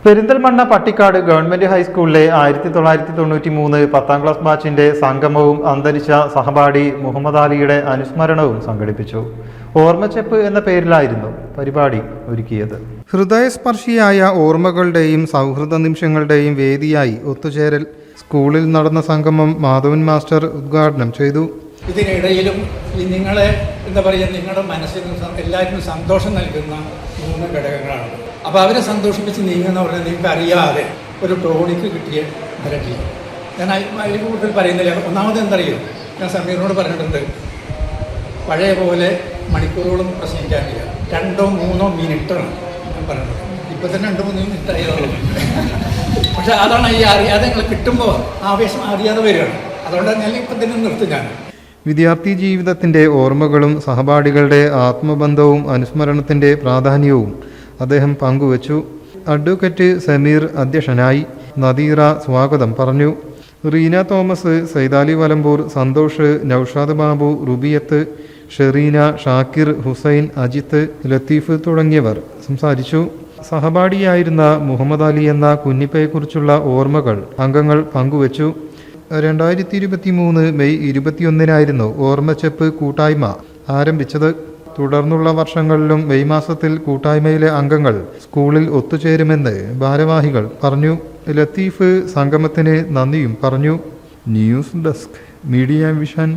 Perinthalmanna Pattikkad government ഹൈസ്കൂളിലെ 1993 10ാം class ബാച്ചിന്റെ സംഗമവും അന്തരിച്ച സഹപാഠി മുഹമ്മദ് അലിയുടെ അനുസ്മരണവും സംഘടിപ്പിച്ചു. ഓർമ്മച്ചെപ്പ് എന്ന പേരിലായിരുന്നു പരിപാടി ഒരുക്കിയത്. ഹൃദയസ്പർശിയായ ഓർമ്മകളുടെയും സൗഹൃദ നിമിഷങ്ങളുടെയും വേദിയായി ഒത്തുചേരൽ സ്കൂളിൽ നടന്ന സംഗമം മാധവൻ മാസ്റ്റർ ഉദ്ഘാടനം ചെയ്തു. ഇതിനിടയിലും നിങ്ങളെ നിങ്ങളുടെ മനസ്സിന് എല്ലാവർക്കും സന്തോഷം നൽകുന്ന 3 ഘടകങ്ങളാണ്. അപ്പോൾ അവരെ സന്തോഷിപ്പിച്ച് നീങ്ങുന്നവരെ നിങ്ങൾക്ക് അറിയാതെ ഒരു ടോണിക്ക് കിട്ടിയ ഫലത്തിൽ ഞാൻ അതിൽ കൂടുതൽ പറയുന്നില്ല. ഒന്നാമത് എന്തറിയോ, ഞാൻ സമീറിനോട് പറഞ്ഞിട്ടുണ്ട്, പഴയ പോലെ മണിക്കൂറുകളും പ്രസംഗിക്കാനില്ല, 2-3 മിനിറ്റാണ് ഞാൻ പറഞ്ഞത്. ഇപ്പോൾ തന്നെ 2-3 മിനിറ്റ് ആയതുള്ളൂ. പക്ഷെ അതാണ് ഈ അറിയാതെ നിങ്ങൾ കിട്ടുമ്പോൾ ആവേശം അറിയാതെ വരികയാണ്. അതുകൊണ്ടാണ് ഞാൻ ഇപ്പം തന്നെ നിർത്തും. ഞാൻ വിദ്യാർത്ഥി ജീവിതത്തിൻ്റെ ഓർമ്മകളും സഹപാഠികളുടെ ആത്മബന്ധവും അനുസ്മരണത്തിൻ്റെ പ്രാധാന്യവും അദ്ദേഹം പങ്കുവച്ചു. അഡ്വക്കേറ്റ് സമീർ അധ്യക്ഷനായി. നദീറ സ്വാഗതം പറഞ്ഞു. റീന തോമസ്, സൈദാലി വലമ്പൂർ, സന്തോഷ്, നൌഷാദ് ബാബു, റുബിയത്ത്, ഷെറീന, ഷാക്കിർ, ഹുസൈൻ, അജിത്ത്, ലത്തീഫ് തുടങ്ങിയവർ സംസാരിച്ചു. സഹപാഠിയായിരുന്ന മുഹമ്മദ് അലി എന്ന കുഞ്ഞിപ്പയെക്കുറിച്ചുള്ള ഓർമ്മകൾ അംഗങ്ങൾ പങ്കുവച്ചു. 2023 മെയ് 21 ഓർമ്മച്ചെപ്പ് കൂട്ടായ്മ ആരംഭിച്ചത്. തുടർന്നുള്ള വർഷങ്ങളിലും മെയ് മാസത്തിൽ കൂട്ടായ്മയിലെ അംഗങ്ങൾ സ്കൂളിൽ ഒത്തുചേരുമെന്ന് ഭാരവാഹികൾ പറഞ്ഞു. ലത്തീഫ് സംഗമത്തിന് നന്ദിയും പറഞ്ഞു. News desk, media vision.